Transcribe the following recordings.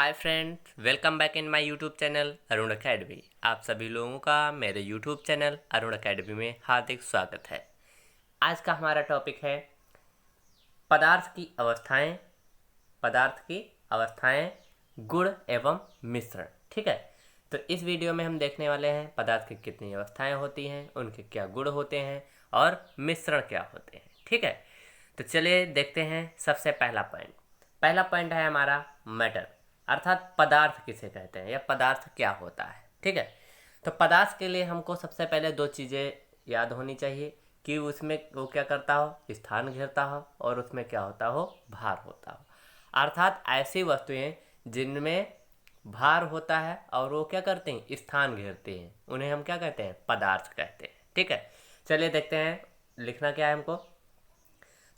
Hi friends, welcome back in my YouTube channel Arun academy. आप सभी लोगों का मेरे यूट्यूब चैनल अरुण अकेडमी में हार्दिक स्वागत है। आज का हमारा टॉपिक है पदार्थ की अवस्थाएं। गुण एवं मिश्रण। ठीक है, तो इस वीडियो में हम देखने वाले हैं पदार्थ की कितनी अवस्थाएं होती हैं, उनके क्या गुण होते हैं और मिश्रण क्या होते हैं। ठीक है, तो चलिए देखते हैं। सबसे पहला पॉइंट है हमारा मैटर, अर्थात पदार्थ किसे कहते हैं या पदार्थ क्या होता है। ठीक है, तो पदार्थ के लिए हमको सबसे पहले दो चीज़ें याद होनी चाहिए कि उसमें वो क्या करता हो, स्थान घेरता हो, और उसमें क्या होता हो, भार होता हो। अर्थात ऐसी वस्तुएं जिनमें भार होता है और वो क्या करते हैं, स्थान घेरते हैं, उन्हें हम क्या कहते हैं, पदार्थ कहते हैं। ठीक है, चलिए देखते हैं लिखना क्या है हमको।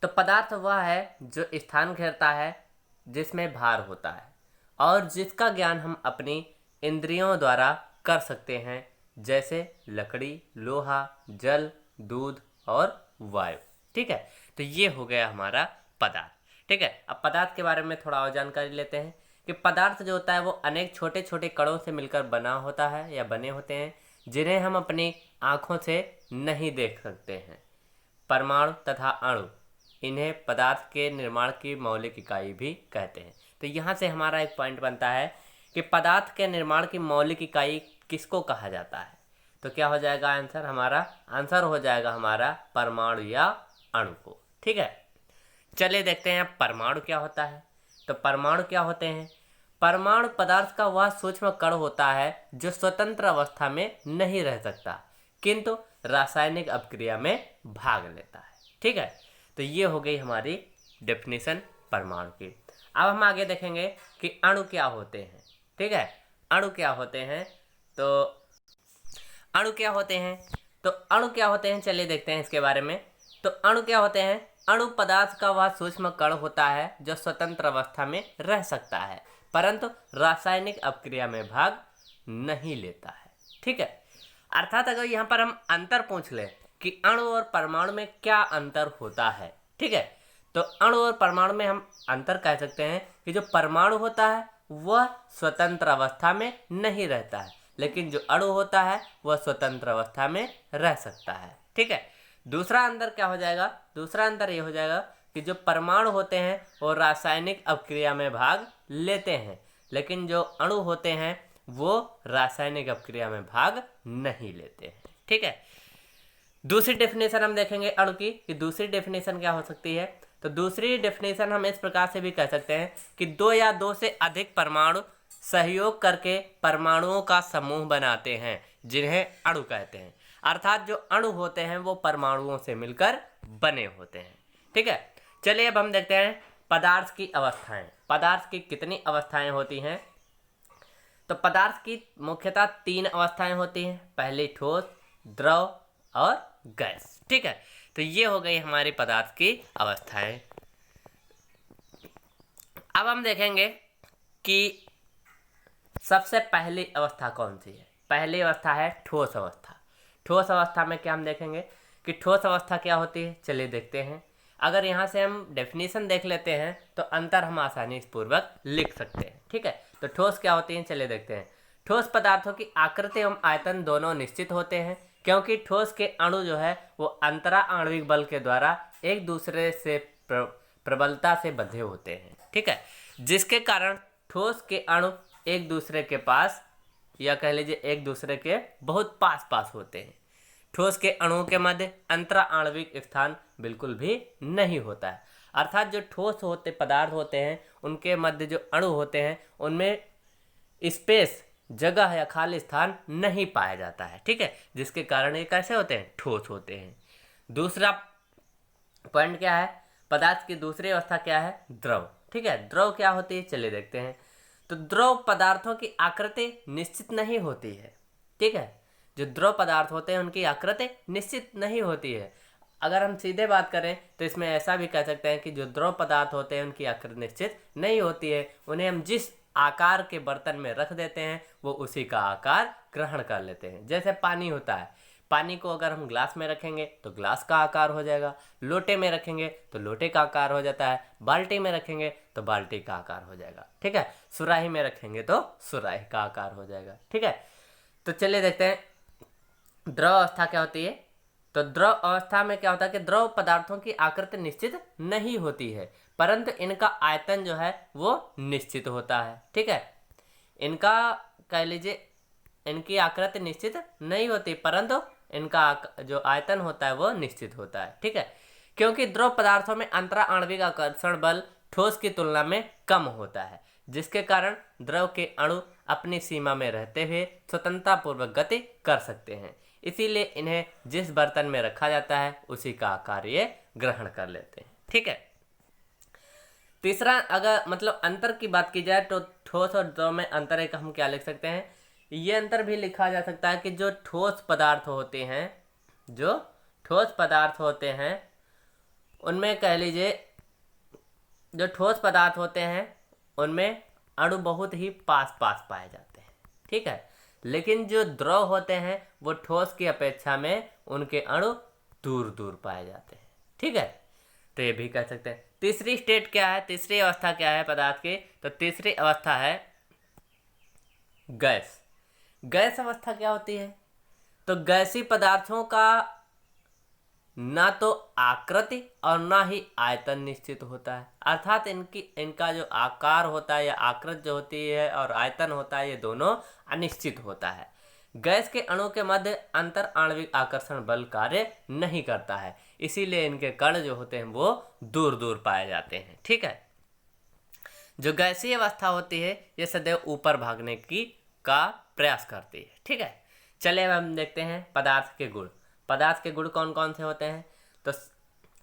तो पदार्थ वह है जो स्थान घेरता है, जिसमें भार होता है और जिसका ज्ञान हम अपनी इंद्रियों द्वारा कर सकते हैं, जैसे लकड़ी, लोहा, जल, दूध और वायु। ठीक है, तो ये हो गया हमारा पदार्थ। ठीक है, अब पदार्थ के बारे में थोड़ा और जानकारी लेते हैं कि पदार्थ जो होता है वो अनेक छोटे छोटे कणों से मिलकर बना होता है या बने होते हैं, जिन्हें हम अपनी आँखों से नहीं देख सकते हैं। परमाणु तथा अणु, इन्हें पदार्थ के निर्माण की मौलिक इकाई भी कहते हैं। तो यहाँ से हमारा एक पॉइंट बनता है कि पदार्थ के निर्माण की मौलिक इकाई किसको कहा जाता है। तो क्या हो जाएगा आंसर, हमारा आंसर हो जाएगा हमारा परमाणु या अणु को। ठीक है, चलिए देखते हैं परमाणु क्या होता है। तो परमाणु क्या होते हैं। परमाणु पदार्थ का वह सूक्ष्म कण होता है जो स्वतंत्र अवस्था में नहीं रह सकता, किंतु रासायनिक अपक्रिया में भाग लेता है। ठीक है, तो ये हो गई हमारी डेफिनेशन परमाणु की। अब हम आगे देखेंगे कि अणु क्या होते हैं। ठीक है, अणु क्या होते हैं। तो अणु क्या होते हैं, चलिए देखते हैं इसके बारे में। तो अणु क्या होते हैं। अणु पदार्थ का वह सूक्ष्म कण होता है जो स्वतंत्र अवस्था में रह सकता है, परंतु रासायनिक अपक्रिया में भाग नहीं लेता है। ठीक है, अर्थात अगर यहाँ पर हम अंतर पूछ लें कि अणु और परमाणु में क्या अंतर होता है। ठीक है, तो अणु और परमाणु में हम अंतर कह सकते हैं कि जो परमाणु होता है वह स्वतंत्र अवस्था में नहीं रहता है, लेकिन जो अणु होता है वह स्वतंत्र अवस्था में रह सकता है। ठीक है, दूसरा अंतर क्या हो जाएगा, दूसरा अंतर ये हो जाएगा कि जो परमाणु होते हैं वो रासायनिक अपक्रिया में भाग लेते हैं, लेकिन जो अणु होते हैं वो रासायनिक अपक्रिया में भाग नहीं लेते हैं। ठीक है, दूसरी डेफिनेशन हम देखेंगे अणु की कि दूसरी डेफिनेशन क्या हो सकती है। तो दूसरी डेफिनेशन हम इस प्रकार से भी कह सकते हैं कि दो या दो से अधिक परमाणु सहयोग करके परमाणुओं का समूह बनाते हैं, जिन्हें अणु कहते हैं। अर्थात जो अणु होते हैं वो परमाणुओं से मिलकर बने होते हैं। ठीक है, चलिए अब हम देखते हैं पदार्थ की अवस्थाएं। पदार्थ की कितनी अवस्थाएं होती हैं। तो पदार्थ की मुख्यतः तीन अवस्थाएं होती हैं, पहली ठोस, द्रव और गैस। ठीक है, तो ये हो गई हमारी पदार्थ की अवस्थाएं। अब हम देखेंगे कि सबसे पहली अवस्था कौन सी है। पहली अवस्था है ठोस अवस्था। ठोस अवस्था में क्या हम देखेंगे कि ठोस अवस्था क्या होती है, चलिए देखते हैं। अगर यहाँ से हम डेफिनेशन देख लेते हैं तो अंतर हम आसानी पूर्वक लिख सकते हैं। ठीक है, तो ठोस क्या होती है, चलिए देखते हैं। ठोस पदार्थों की आकृति एवं आयतन दोनों निश्चित होते हैं, क्योंकि ठोस के अणु जो है वो अंतरा आणविक बल के द्वारा एक दूसरे से प्रबलता से बंधे होते हैं। ठीक है, जिसके कारण ठोस के अणु एक दूसरे के पास, या कह लीजिए एक दूसरे के बहुत पास पास होते हैं। ठोस के अणुओं के मध्य अंतरा आणविक स्थान बिल्कुल भी नहीं होता है। अर्थात जो ठोस होते पदार्थ होते हैं उनके मध्य जो अणु होते हैं उनमें स्पेस, जगह या खाली स्थान नहीं पाया जाता है। ठीक है, जिसके कारण ये कैसे होते हैं, ठोस होते हैं। दूसरा पॉइंट क्या है, पदार्थ की दूसरी अवस्था क्या है, द्रव। ठीक है, द्रव क्या होती है, चलिए देखते हैं। तो द्रव पदार्थों की आकृति निश्चित नहीं होती है। ठीक है, जो द्रव पदार्थ होते हैं उनकी आकृति निश्चित नहीं होती है। अगर हम सीधे बात करें तो इसमें ऐसा भी कह सकते हैं कि जो द्रव पदार्थ होते हैं उनकी आकृति निश्चित नहीं होती है। उन्हें हम जिस आकार के बर्तन में रख देते हैं वो उसी का आकार ग्रहण कर लेते हैं। जैसे पानी होता है, पानी को अगर हम ग्लास में रखेंगे तो ग्लास का आकार हो जाएगा, लोटे में रखेंगे तो लोटे का आकार हो जाता है, बाल्टी में रखेंगे तो बाल्टी का आकार हो जाएगा, ठीक है। सुराही में रखेंगे तो सुराही का आकार हो जाएगा, ठीक है। तो चलिए देखते हैं द्रव अवस्था क्या होती है। तो द्रव अवस्था में क्या होता है कि द्रव पदार्थों की आकृति निश्चित नहीं होती है, परंतु इनका आयतन जो है वो निश्चित होता है, ठीक है। इनका कह लीजिए इनकी आकृति निश्चित नहीं होती, परंतु इनका जो आयतन होता है वो निश्चित होता है, ठीक है। क्योंकि द्रव पदार्थों में अंतरा आणविक आकर्षण बल ठोस की तुलना में कम होता है, जिसके कारण द्रव के अणु अपनी सीमा में रहते हुए स्वतंत्रता पूर्वक गति कर सकते हैं। इसीलिए इन्हें जिस बर्तन में रखा जाता है उसी का आकार ये ग्रहण कर लेते हैं, ठीक है। तीसरा अगर मतलब अंतर की बात की जाए तो ठोस और द्रव में अंतर एक हम क्या लिख सकते हैं, ये अंतर भी लिखा जा सकता है कि जो ठोस पदार्थ होते हैं उनमें कह लीजिए जो ठोस पदार्थ होते हैं उनमें अणु बहुत ही पास पास पाए जाते हैं, ठीक है। लेकिन जो द्रव होते हैं वो ठोस की अपेक्षा में उनके अणु दूर दूर पाए जाते हैं, ठीक है। तो ये भी कह सकते हैं। तीसरी स्टेट क्या है, तीसरी अवस्था क्या है पदार्थ की, तो तीसरी अवस्था है गैस। गैस अवस्था क्या होती है, तो गैसीय पदार्थों का ना तो आकृति और ना ही आयतन निश्चित होता है, अर्थात इनका जो आकार होता है या आकृति जो होती है और आयतन होता है ये दोनों अनिश्चित होता है। गैस के अणु के मध्य अंतर आणविक आकर्षण बल कार्य नहीं करता है, इसीलिए इनके कण जो होते हैं वो दूर दूर पाए जाते हैं, ठीक है। जो गैसीय अवस्था होती है ये सदैव ऊपर भागने का प्रयास करती है, ठीक है। चलिए अब हम देखते हैं पदार्थ के गुण। पदार्थ के गुण कौन कौन से होते हैं, तो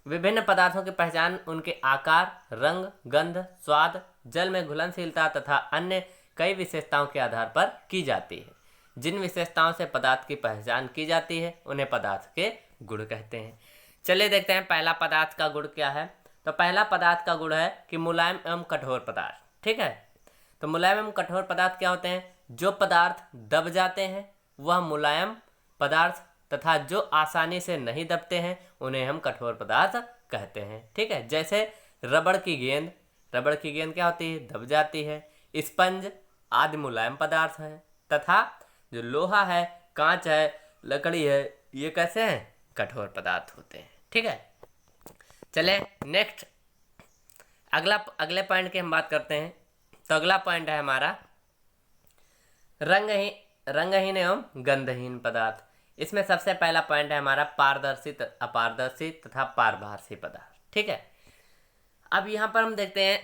विभिन्न पदार्थों की पहचान उनके आकार, रंग, गंध, स्वाद, जल में घुलनशीलता तथा अन्य कई विशेषताओं के आधार पर की जाती है। जिन विशेषताओं से पदार्थ की पहचान की जाती है उन्हें पदार्थ के गुण कहते हैं। चलिए देखते हैं पहला पदार्थ का गुण क्या है। तो पहला पदार्थ का गुण है कि मुलायम एवं कठोर पदार्थ, ठीक है। तो मुलायम एवं कठोर पदार्थ क्या होते हैं, जो पदार्थ दब जाते हैं वह मुलायम पदार्थ तथा जो आसानी से नहीं दबते हैं उन्हें हम कठोर पदार्थ कहते हैं, ठीक है। जैसे रबड़ की गेंद क्या होती है, दब जाती है। स्पंज आदि मुलायम पदार्थ है, तथा जो लोहा है, कांच है, लकड़ी है, ये कैसे हैं, कठोर पदार्थ होते हैं, ठीक है। चले नेक्स्ट अगले पॉइंट की हम बात करते हैं। तो अगला पॉइंट है हमारा रंगहीन एवं गंधहीन पदार्थ। इसमें सबसे पहला पॉइंट है हमारा पारदर्शी अपारदर्शी तथा पारभासी पदार्थ, ठीक है। अब यहाँ पर हम देखते हैं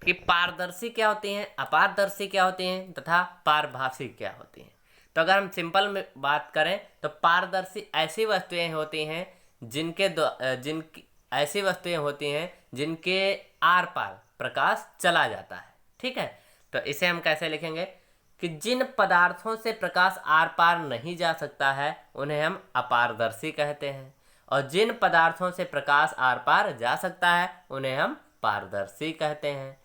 कि पारदर्शी क्या होती हैं, अपारदर्शी क्या होती हैं तथा पारभासी क्या होती हैं। तो अगर हम सिंपल में बात करें तो पारदर्शी ऐसी वस्तुएं होती हैं जिनके आर पार प्रकाश चला जाता है, ठीक है। तो इसे हम कैसे लिखेंगे कि जिन पदार्थों से प्रकाश आर पार नहीं जा सकता है उन्हें हम अपारदर्शी कहते हैं, और जिन पदार्थों से प्रकाश आर पार जा सकता है उन्हें हम पारदर्शी कहते हैं,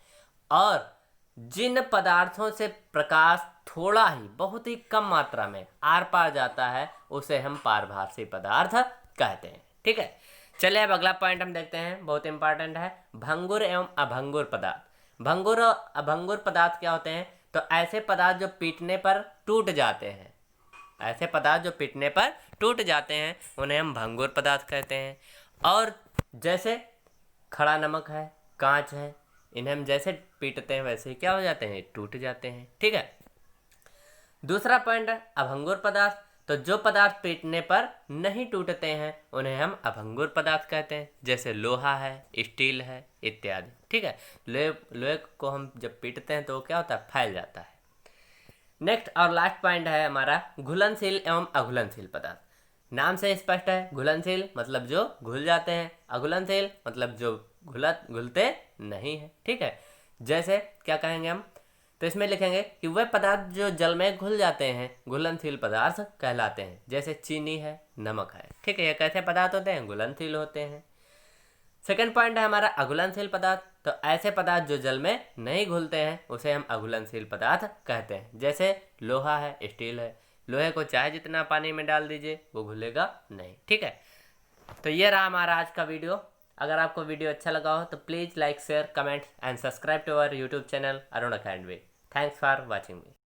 और जिन पदार्थों से प्रकाश थोड़ा ही बहुत ही कम मात्रा में आर पार जाता है उसे हम पारभासी पदार्थ कहते हैं, ठीक है। चलिए अब अगला पॉइंट हम देखते हैं, बहुत इंपॉर्टेंट है, भंगुर एवं अभंगुर पदार्थ। भंगुर और अभंगुर पदार्थ क्या होते हैं, तो ऐसे पदार्थ जो पीटने पर टूट जाते हैं उन्हें हम भंगुर पदार्थ कहते हैं। और जैसे खड़ा नमक है, कांच है, इन्हें हम जैसे पीटते हैं वैसे ही क्या हो जाते हैं, टूट जाते हैं, ठीक है। दूसरा पॉइंट है अभंगुर पदार्थ। तो जो पदार्थ पीटने पर नहीं टूटते हैं उन्हें हम अभंगुर पदार्थ कहते हैं, जैसे लोहा है, स्टील है इत्यादि, ठीक है। लोहे को हम जब पीटते हैं तो वो क्या होता है, फैल जाता है। नेक्स्ट और लास्ट पॉइंट है हमारा घुलनशील एवं अघुलनशील पदार्थ। नाम से स्पष्ट है, घुलनशील मतलब जो घुल जाते हैं, अघुलनशील मतलब जो घुलते नहीं है, ठीक है। जैसे क्या कहेंगे हम, तो इसमें लिखेंगे कि वह पदार्थ जो जल में घुल जाते हैं घुलनशील पदार्थ कहलाते हैं, जैसे चीनी है, नमक है, ठीक है। ये कैसे पदार्थ होते हैं, घुलनशील होते हैं। सेकंड पॉइंट है हमारा अघुलनशील पदार्थ। तो ऐसे पदार्थ जो जल में नहीं घुलते हैं उसे हम अघुलनशील पदार्थ कहते हैं, जैसे लोहा है, स्टील है। लोहे को चाहे जितना पानी में डाल दीजिए वो घुलेगा नहीं, ठीक है। तो ये रहा हमारा आज का वीडियो। अगर आपको वीडियो अच्छा लगा हो तो please like, share, comment and subscribe to our YouTube channel Arun academy. Thanks for watching me.